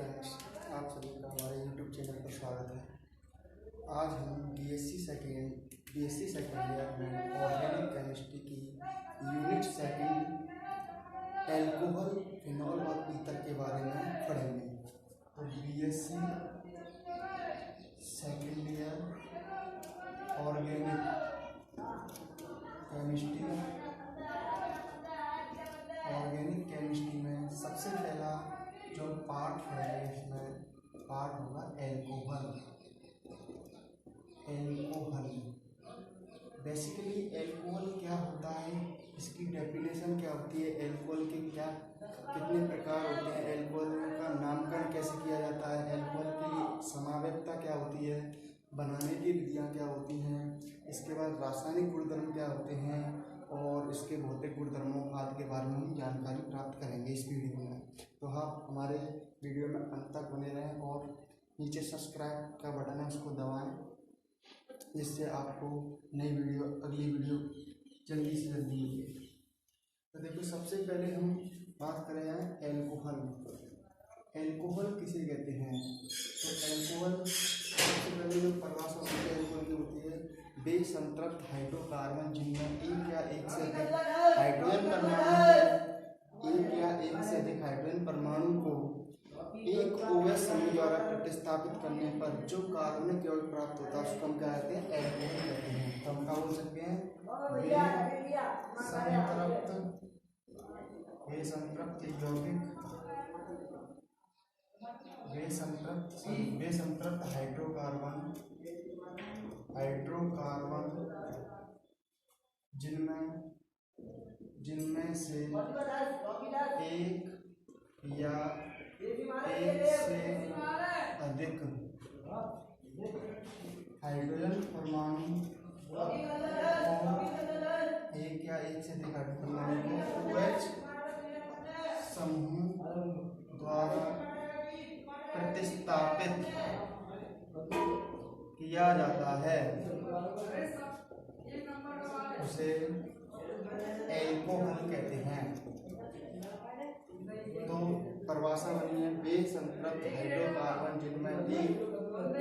Friends, आप सभी का हमारे YouTube चैनल पर स्वागत है। आज हम बीएससी सेकेंड ईयर में ऑर्गेनिक केमिस्ट्री की यूनिट सेकंड एल्कोहल, फिनॉल और ईथर के बारे में पढ़ेंगे। तो BSc second year organic chemistry में सबसे पहला जो पार्ट पढ़ेंगे इसमें पार्ट होगा एल्कोहल। बेसिकली एल्कोहल क्या होता है, इसकी डेफिनेशन क्या होती है, एल्कोहल के क्या कितने प्रकार होते हैं, एल्कोहल का नामकरण कैसे किया जाता है, एल्कोहल की समावेशता क्या होती है, बनाने की विधियाँ क्या होती हैं, इसके बाद रासायनिक गुणधर्म क्या होते हैं और इसके भौतिक गुणधर्मों आदि के बारे में हम जानकारी प्राप्त करेंगे इस वीडियो में। तो आप हमारे वीडियो में अंत तक बने रहें और नीचे सब्सक्राइब का बटन है उसको दबाएं, जिससे आपको अगली वीडियो जल्दी से जल्दी मिले। तो देखो, सबसे पहले हम बात करें एल्कोहल किसे कहते हैं। तो एल्कोहल सबसे पहले जो परिभाषा होती है एल्कोहल की होती है, वे संतृप्त हाइड्रोकार्बन जिनमें एक या एक से अधिक हाइड्रोजन परमाणु को एक OH समूह द्वारा प्रतिस्थापित करने पर जो कार्बनिक यौगिक प्राप्त होता है उसको हम क्या कहते हैं, एल्कोहल कहते हैं। तो हम क्या बोल सकते हैं, वे संतृप्त हाइड्रोकार्बन जिनमें से एक या एक से अधिक हाइड्रोजन परमाणु को OH समूह द्वारा प्रतिस्थापित किया जाता है उसे एल्कोहल कहते हैं। तो परिभाषा बनी है, वे संतृप्त हाइड्रोकार्बन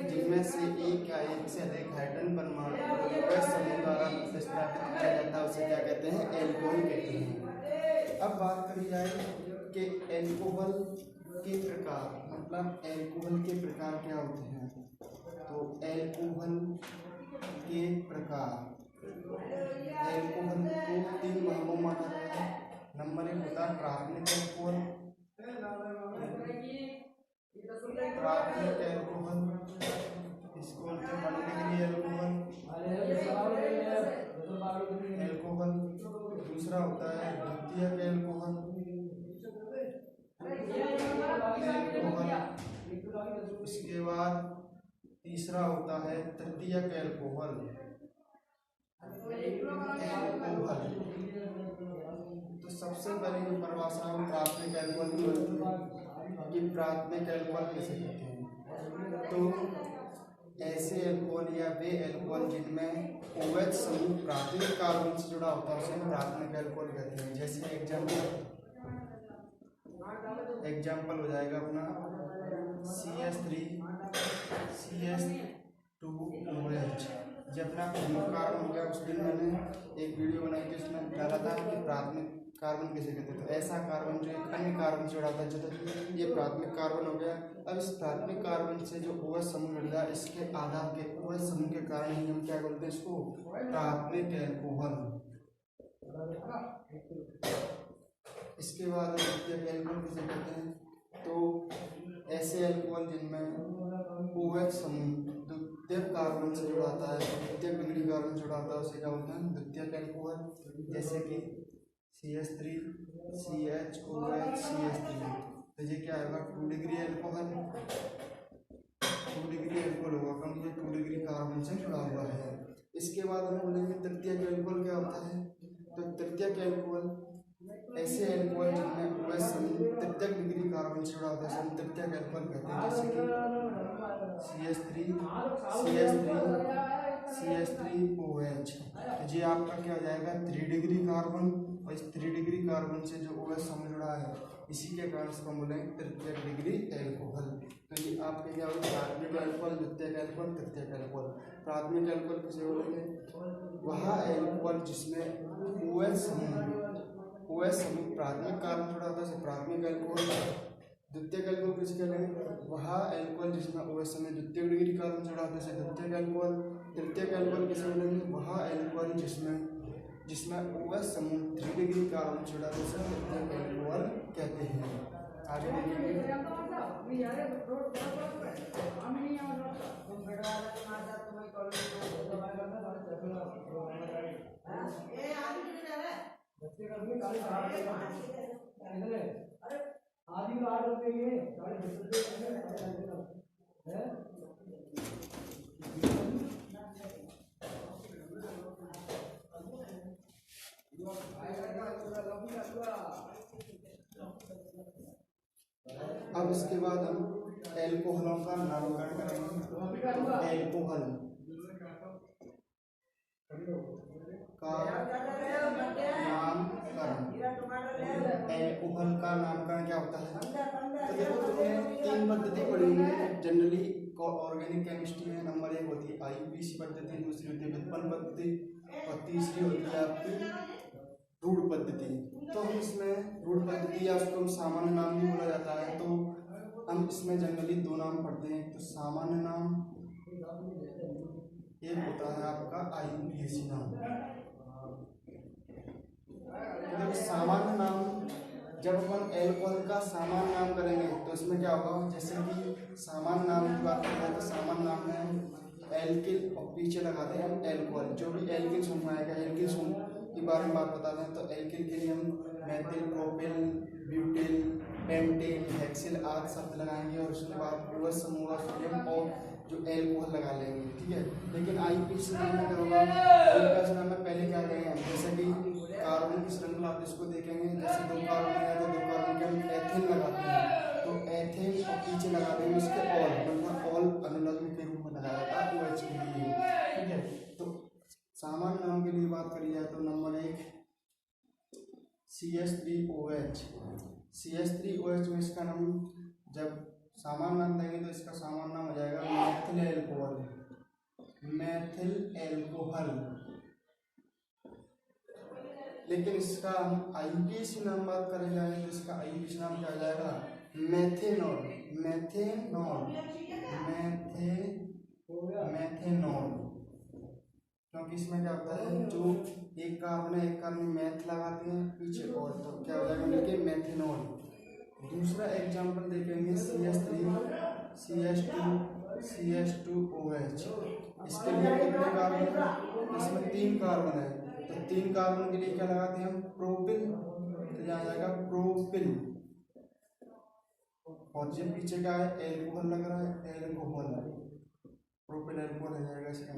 जिनमें से एक या एक से अधिक हाइड्रोजन परमाणु OH समूह द्वारा प्रतिस्थापित किया जाता है उसे क्या कहते हैं, एल्कोहल कहते हैं। अब बात करी जाए कि एल्कोहल के प्रकार, मतलब एल्कोहल के प्रकार क्या होते हैं। तो एल्कोहल के प्रकार, एल्कोहल को 3 भागों में बांटा गया है। नंबर 1 होता है प्राथमिक एल्कोहल, इसको बोलते हैं 1 डिग्री एल्कोहल। दूसरा होता है द्वितीयक एल्कोहल, इसके बाद तीसरा होता है तृतीयक एल्कोहल। तो सबसे पहले जो परिभाषा है प्राथमिक एल्कोहल की होती है कि प्राथमिक एल्कोहल किसे कहते हैं। तो ऐसे एल्कोहल या वे एल्कोहल जिनमें OH समूह प्राथमिक कार्बन से जुड़ा होता है उसे प्राथमिक एल्कोहल कहते हैं। जैसे एग्जाम्पल हो जाएगा अपना CH3CH2OH। जब अपना प्रमुख कार्बन हो गया, उस दिन मैंने एक वीडियो बनाई थी, उसमें डाला था कि प्राथमिक कार्बन किसे कहते हैं। तो ऐसा कार्बन जो एक अन्य कार्बन से जुड़ा था, जब ये प्राथमिक कार्बन हो गया, अब इस प्राथमिक कार्बन से जो OH समूह मिल गया, इसके आधार के OH समूह के कारण ही हम क्या बोलते हैं, इसको प्राथमिक एल्कोहल। इसके बाद द्वितीयक एल्कोहल किसे कहते हैं। तो ऐसे एल्कोहल जिनमें OH समूह द्वितीयक कार्बन से जुड़ा होता है, द्वितीयक डिग्री कार्बन से जुड़ा होता है, उसे क्या बोलते हैं, द्वितीयक एल्कोहल। जैसे कि CH3 CHOH CH3। तो ये क्या होगा, 2 डिग्री एल्कोहल होगा, क्योंकि ये 2 डिग्री कार्बन से जुड़ा हुआ है। इसके बाद हम बोलेंगे तृतीयक एल्कोहल क्या होता है। तो तृतीयक एल्कोहल ऐसे एल्कोहल जिनमें OH समूह तृतीयक डिग्री कार्बन से जुड़ा होता है हम तृतीयक एल्कोहल कहते हैं। जैसे कि CH3OH। तो ये आपका क्या हो जाएगा, 3 डिग्री कार्बन, और इस 3 डिग्री कार्बन से जो OH समूह जुड़ा है इसी के कारण इसको बोलेंगे तृतीयक डिग्री एल्कोहल। तो ये आपके क्या होगा, प्राथमिक एल्कोहल, द्वितीयक एल्कोहल, तृतीयक एल्कोहल। प्राथमिक एल्कोहल किसे बोलेंगे, वह एल्कोहल जिसमें OH समूह प्राथमिक कार्बन जुड़ा होता है, प्राथमिक एल्कोहल। द्वितीयक एल्कोहल किसे कहलाएंगे, वह एल्कोहल जिसमें OH समूह द्वितीय डिग्री कार्बन जुड़ा होता है, द्वितीयक एल्कोहल। तृतीयक एल्कोहल किसे बोलेंगे, वह एल्कोहल जिसमें OH समूह 3 डिग्री कार्बन जुड़ा होता है, तृतीयक एल्कोहल कहते हैं। आगे देखेंगे, अब इसके बाद हम एल्कोहलों का नामकरण करेंगे। एल्कोहल एल्कोहल का नामकरण क्या होता है, तो देखो तुमने 3 पद्धति पढ़ी है जनरली ऑर्गेनिक केमिस्ट्री में। नंबर 1 होती है IUPAC पद्धति, दूसरी होती है व्युत्पन्न पद्धति और तीसरी होती है आपकी रूढ़ पद्धति। तो हम इसमें रूढ़ पद्धति या उसको सामान्य नाम भी बोला जाता है, तो हम इसमें जनरली 2 नाम पढ़ते हैं। तो सामान्य नाम एक होता है आपका IUPAC नाम। तो सामान्य नाम जब अपन एल्कोहल का सामान्य नाम करेंगे तो इसमें क्या होगा, जैसे कि सामान्य नाम की बात करें तो सामान्य नाम में एल्किल और पीछे लगाते हैं हम एल्कोहल। जो भी एल्किल समूह आएगा, एल्किल समूह के बारे में बात बताते हैं। तो एल्किल के लिए हम methyl, propyl, butyl, pentane, hexyl आदि शब्द लगाएंगे और उसके बाद OH समूह सोडियम और जो एल्कोहल लगा लेंगे, ठीक है। लेकिन IUPAC नाम में क्या होगा, IUPAC नाम में पहले क्या करेंगे, जैसे कि कार्बन की श्रृंखला आप इसको देखेंगे, जैसे 2 कार्बन है तो 2 कार्बन के हम एथेन लगाते हैं, तो एथेन और पीछे लगा देंगे इसके ऑल, मतलब ऑल अनुलग्न के रूप में लगाया जाता है OH के लिए, ठीक है। तो सामान्य नाम के लिए बात करी जाए तो नंबर 1 CH3OH। CH3OH में इसका नाम जब सामान्य नाम देंगे तो इसका सामान्य नाम हो जाएगा मेथिल एल्कोहल। Methyl alcohol. लेकिन इसका हम IUPAC नाम बात करें जाएंगे तो इसका IUPAC नाम क्या हो जाएगा, मेथेनॉल। मेथेनॉल, मेथेनॉल, क्योंकि इसमें क्या होता है, जो एक कार्बन है, एक कार्बन मैथ लगाते हैं पीछे और, तो क्या हो जाएगा मिलके मेथेनॉल। दूसरा एग्जांपल देखेंगे CH2OH। इसके लिए कितने कार्बन है, इसमें 3 कार्बन है, तो 3 कार्बन के लिए क्या लगाते हैं हम, प्रोपिल, तो यहाँ जाएगा प्रोपिल। और जो पीछे का है एल्कोहल लग रहा है, एल्कोहल, प्रोपिल एल्कोहल हो जाएगा इसका।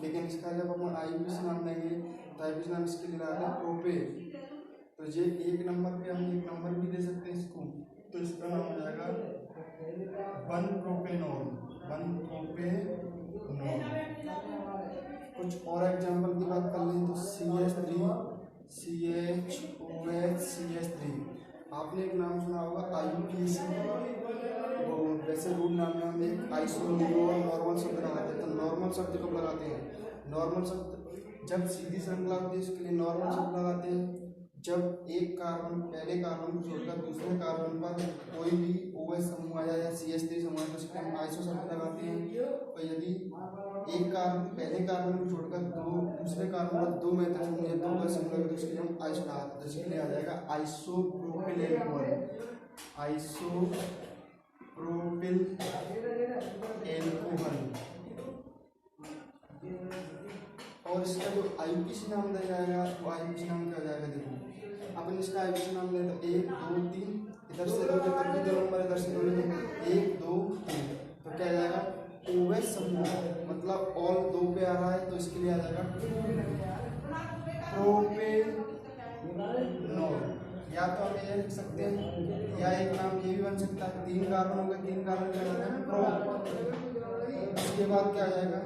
लेकिन इसका जब हम IUPAC नाम देंगे तो IUPAC नाम इसके लिए लगाते हैं प्रोपिल। तो ये 1 नंबर पे हम 1 नंबर भी दे सकते हैं इसको, तो इसका नाम हो जाएगा 1-प्रोपेनॉल। 1-प्रोपेनॉल। कुछ और एग्जांपल की बात कर लें तो CH3CHOH आपने एक नाम सुना होगा IUPAC, वो वैसे रूट नाम में हम एक आइसोनियो और नॉर्मल शब्द लगाते हैं। तो नॉर्मल शब्द कब लगाते हैं, नॉर्मल शब्द जब सीधी श्रृंखला होती है इसके लिए नॉर्मल शब्द लगाते हैं। जब एक कार्बन पहले कार्बन को छोड़कर दूसरे कार्बन पर कोई भी OH समूह आ जाए या CH3 समूह तो उसके हम आइसो शब्द लगाते हैं। और यदि एक कार्बन पहले कार्बन को छोड़कर दूसरे कार्बन पर 2 मेथल समूह या 2 OH समूह तो उसके हम आइसो लगाते हैं, तो इसके लिए आ जाएगा आइसोप्रोपिल एल्कोहल। Isopropyl alcohol. और इसका जो IUPAC नाम दिया जाएगा वो IUPAC नाम क्या हो जाएगा, देखो अपन इसका IUPAC नाम ले तो 1 2 3, इधर से दोगे तब भी 2 नंबर, इधर से दोगे 1 2 3, तो क्या जाएगा OH समूह, मतलब ऑल 2 पे आ रहा है तो इसके लिए आ जाएगा प्रोपेनॉल। या तो हम ये लिख सकते हैं या एक नाम ये भी बन सकता है, 3 कार्बन हो गए, 3 कार्बन क्या होता है प्रो, उसके बाद क्या आ जाएगा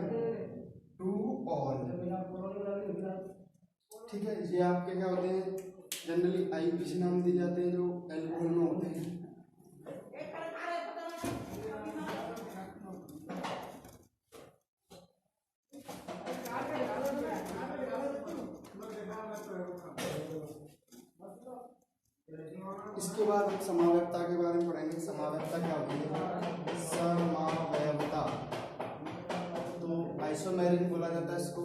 2 ऑल, ठीक है। ये आपके क्या होते हैं जनरली IUPAC नाम दिए जाते हैं जो एल्कोहल में होते हैं। इसके बाद हम समावेयता के बारे में पढ़ेंगे। समावेयता क्या होती है? समावेयता तो आइसोमेरिक बोला जाता है इसको।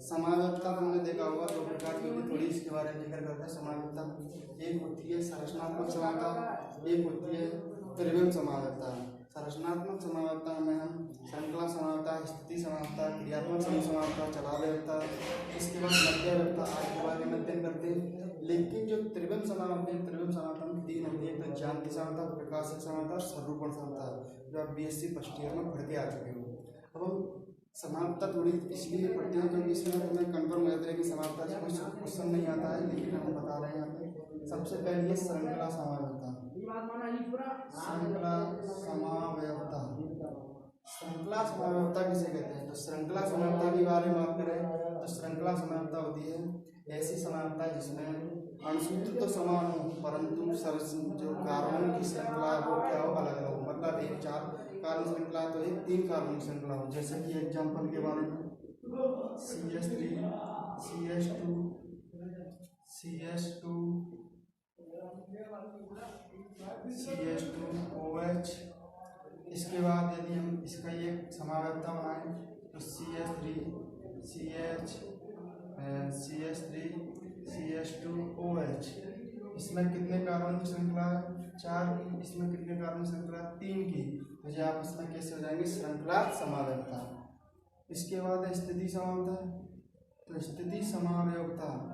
समावेयता हमने देखा होगा दो प्रकार की होती है, थोड़ी इसके बारे में जिक्र करते हैं। समावेयता एक होती है संरचनात्मक समावेयता, एक होती है त्रिविम समावेयता। संरचनात्मक समावेयता में हम श्रृंखला समावेयता, स्थिति समावेयता, क्रियात्मक समावेयता, चलावेयता, इसके बाद मध्यवेयता आदि के बारे में अध्ययन करते हैं। लेकिन जो त्रिविम समावेयता है, त्रिविम समावेयता में तीन होती है, तो ज्यामितीय समावेयता, प्रकाशिक समावेयता और स्वरूपण समावेयता, जो आप BSc फर्स्ट ईयर में पढ़ के आ चुके हो। अब हम समावेयता थोड़ी इसलिए पढ़ते हैं क्योंकि इसमें हमें कंफर्म रहता है कि समावेयता से कोई क्वेश्चन नहीं आता है, लेकिन हम बता रहे हैं यहाँ पे। सबसे पहले ये श्रृंखला समावेयता। श्रृंखला समावेयता, श्रृंखला समावेयता किसे कहते हैं? तो श्रृंखला समावेयता के बारे में बात करें तो श्रृंखला समावेयता होती है ऐसी समावेयता जिसमें अणुसूत्र तो समान हो परंतु जो कार्बन की श्रृंखला है वो क्या हो, अलग अलग हो। मतलब एक 4 कार्बन श्रृंखला तो एक 3 कार्बन श्रृंखला हो। जैसे कि एग्जाम्पल के बारे में CH3 CH2 CH2 CH2OH। इसके बाद यदि हम इसका ये समावेयता बनाएं तो CH3 CH CH3 CH2OH। इसमें कितने कार्बन की श्रृंखला है? 4 की। इसमें कितने कार्बन श्रृंखला? 3 की। तो ये आप इसमें कैसे हो जाएंगे? श्रृंखला समावेयता। इसके बाद स्थिति समावेयता। तो स्थिति समावेयता,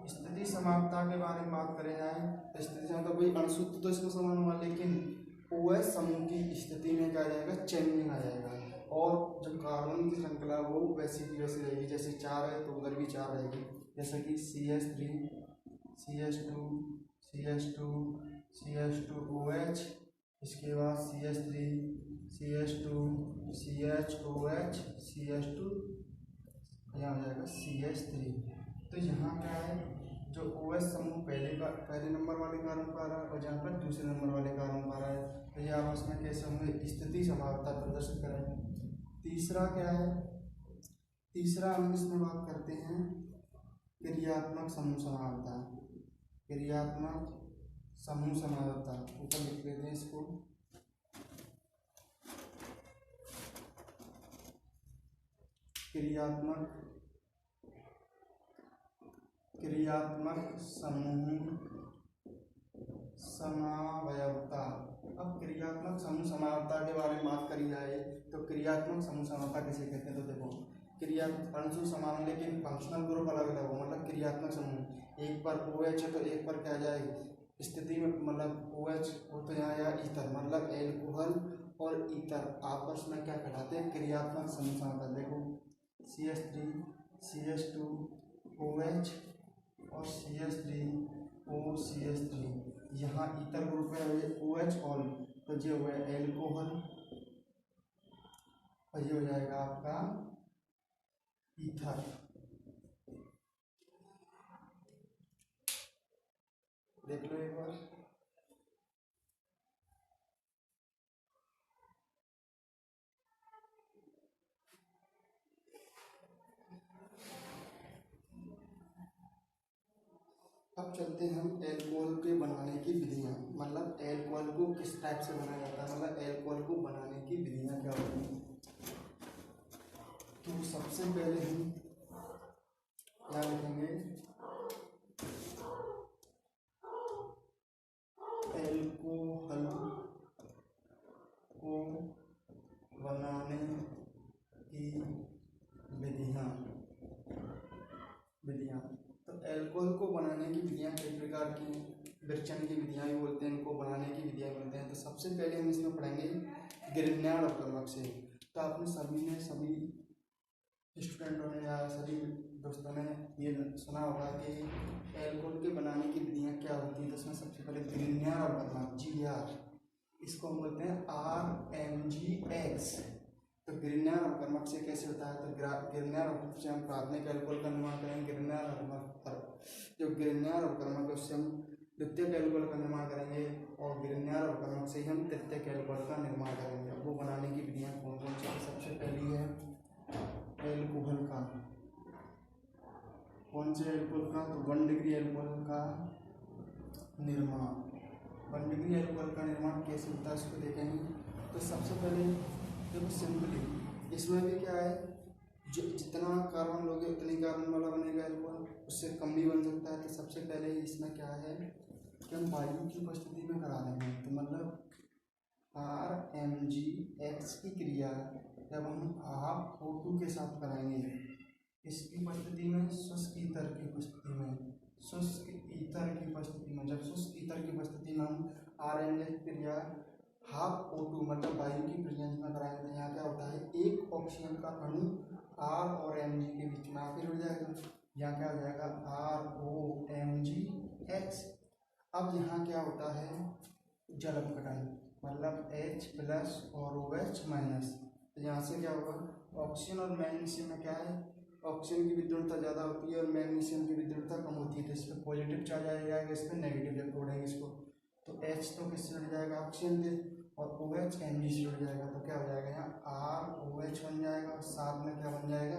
स्थिति समावेयता के बारे में बात करें जाए तो स्थिति समावेयता कोई अणुसूत्र तो इसमें समान हुआ, लेकिन OH समूह की स्थिति में क्या आ जाएगा? चेंजिंग आ जाएगा। और जो कार्बन की श्रृंखला वो वैसी की वैसी रहेगी। जैसे 4 है तो उधर भी 4 रहेगी। जैसे कि CH3 CH2 CH2 CH2OH, इसके बाद CH3 CH2 CHOH CH2, यहाँ हो जाएगा CH3। तो यहाँ क्या है? जो OH समूह पहले नंबर वाले कार्बन पा रहा है और जहाँ पर दूसरे नंबर वाले कार्बन पा रहा है, तो ये आपस में कैसे होंगे? स्थिति समावेयता प्रदर्शित करें। तीसरा क्या है? तीसरा हम इसमें बात करते हैं क्रियात्मक समूह समावेयता। क्रियात्मक समूह समावेयता ऊपर लिख लेते हैं इसको। क्रियात्मक समूह समावेयता। अब क्रियात्मक समूह समावेयता के बारे में बात करी जाए तो क्रियात्मक समूह समावेयता किसे कहते हैं? तो देखो, क्रिया अणु समान लेकिन फंक्शनल ग्रुप अलग अलग हो। मतलब क्रियात्मक समूह एक पर OH है तो एक पर क्या जाएगी स्थिति में, मतलब OH हो तो यहाँ या ईथर, मतलब एल्कोहल और ईथर आपस में क्या कहलाते हैं? क्रियात्मक समूह समावेयता। देखो CH3 CH2OH और CH3OCH3, यहाँ ईथर ग्रुप है OH और तो ये हुआ एल्कोहल और ये हो जाएगा आपका ईथर। देख लो एक बार। अब चलते हैं हम एल्कोहल के बनाने की विधियाँ। मतलब एल्कोहल को किस टाइप से बनाया जाता है, मतलब एल्कोहल को बनाने की विधियाँ क्या होती हैं। तो सबसे पहले हम क्या लिखेंगे? एल्कोहल को बनाने की विधियाँ। तो एल्कोहल को बनाने की विधियाँ कई प्रकार की हैं। विरचन की विधियाँ भी बोलते हैं इनको, बनाने की विधियाँ बोलते हैं। तो सबसे पहले हम इसमें पढ़ेंगे ग्रिग्नार्ड और कर्मक से। तो आपने सभी स्टूडेंटों ने या सभी दोस्तों ने ये सुना होगा कि एल्कोहल के बनाने की विधियाँ क्या होती है। तो उसमें सबसे पहले ग्रिग्नार्ड और कर्मक GR, इसको हम बोलते हैं RMGX। तो गिरनार अपकर्मक से कैसे होता है, तो गिरनार अपकर्मक से हम प्राथमिक एल्कोहल का निर्माण करेंगे। जो गिरनार अपकर्मक है उससे हम द्वितीयक एल्कोहल का निर्माण करेंगे और गिरनार अपकर्मक से ही हम तृतीयक एल्कोहल का निर्माण करेंगे। अब वो बनाने की विधियाँ कौन कौन सी है, सबसे पहली है एल्कोहल का, कौन से एल्कोहल का, तो 1 डिग्री एल्कोहल का निर्माण। 1 डिग्री एल्कोहल का निर्माण कैसे होता है उसको देखेंगे। तो सबसे पहले देखो सिंपली इसमें भी क्या है, जो जितना कार्बन लोगे उतनी कार्बन वाला बनेगा एल्कोहल, उससे कम भी बन सकता है। तो सबसे पहले इसमें क्या है कि हम वायु की उपस्थिति में करा देंगे। तो मतलब RMgX की क्रिया जब हम हाफ O2 के साथ कराएंगे, इसकी उपस्थिति में शुष्क ईथर की उपस्थिति में, शुष्क ईथर की उपस्थिति में, जब शुष्क ईथर की उपस्थिति में हम RMgX क्रिया हाफ O2 मतलब वायु की प्रेजेंस में कराएंगे, तो यहाँ क्या होता है, एक ऑक्सीजन का अणु R और Mg के बीच में आकर जुड़ जाएगा। यहाँ क्या हो जाएगा ROMgX। अब यहाँ क्या होता है जल अपघटन, मतलब H+ और OH-। तो यहाँ से क्या होगा, ऑक्सीजन और मैग्नीशियम में क्या है, ऑक्सीजन की विद्युतता ज़्यादा होती है और मैग्नीशियम की विद्युतता कम होती है। तो इस पर पॉजिटिव चार्ज आ जाएगा, इस पर नेगेटिव जब जोड़ेंगे इसको, तो H तो किससे जुड़ जाएगा, ऑक्सीजन से, और OH Mg से जुड़ जाएगा। तो क्या हो जाएगा यहाँ ROH बन जाएगा और साथ में क्या बन जाएगा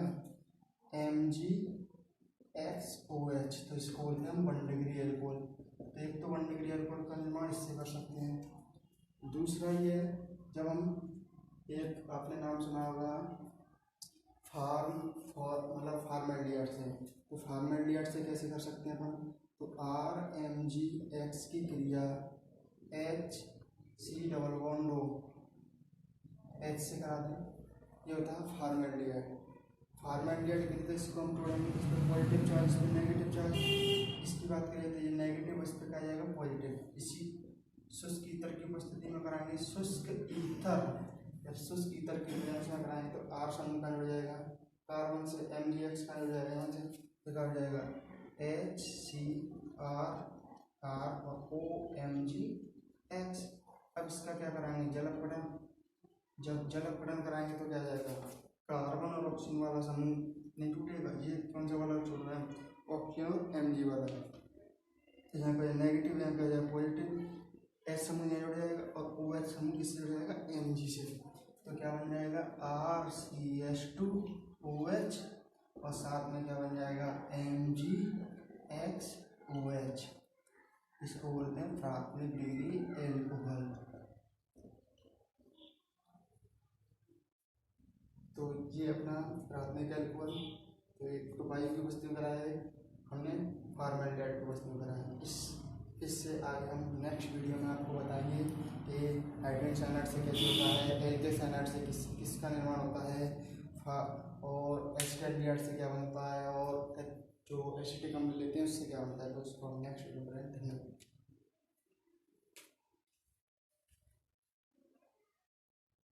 MgXOH। तो इसको बोलते हैं हम 1 डिग्री एल्कोहल। तो एक तो 1 डिग्री एल्कोहल का निर्माण इससे कर सकते हैं। दूसरा ये जब हम एक आपने नाम सुना होगा फार्मेल्डिहाइड से, तो फार्मेल्डिहाइड से कैसे कर सकते हैं अपन, तो RMgX की क्रिया HC डबल बॉन्ड H से करा दें, ये होता है फार्मेल्डिहाइड। फार्मेल्डिहाइड की क्रिया इसको हम तोड़ेंगे, इस पर पॉजिटिव चार्ज, इस पर नेगेटिव चार्ज। इसकी बात करें तो ये नेगेटिव, इस पर क्या जाएगा पॉजिटिव। इसी शुष्क ईथर की उपस्थिति में कराएंगे, शुष्क ईथर, जब शुष्क ईथर की प्रेजेंस में कराएंगे तो R समूह का हो जाएगा, कार्बन से MgX का हो जाएगा, यहाँ से तो क्या हो जाएगा HCr और OMgX। अब इसका क्या कराएंगे जल अपघटन, जब जल अपघटन कराएंगे तो क्या जाएगा, कार्बन और ऑक्सीजन वाला समूह नहीं टूटेगा, ये कौन सा वाला छोड़ रहा है, ऑक्सीजन और Mg वाला। यहाँ पे नेगेटिव, यहाँ पे जाएगा पॉजिटिव, H समूह यहाँ जुड़ जाएगा और OH समूह किससे जुड़ जाएगा Mg से। तो क्या बन जाएगा RCH2OH और साथ में क्या बन जाएगा MgXOH। इसको बोलते हैं प्राथमिक डिग्री एल्कोहल। तो ये अपना प्राथमिक एल्कोहल, तो एक तो वायु की उपस्थिति में कराया है हमने, फार्मेल्डिहाइड की उपस्थिति में कराया है। इससे आगे हम नेक्स्ट वीडियो में आपको बताएंगे कि हाइड्रोजन साइनाइड से कैसे होता है, एल्के साइनाइड से किसका निर्माण होता है, और एसिटाल्डिहाइड से क्या बनता है, और जो एसिटिक अम्ल लेते हैं उससे क्या बनता है। तो उसको हम नेक्स्ट वीडियो में धन्यवाद।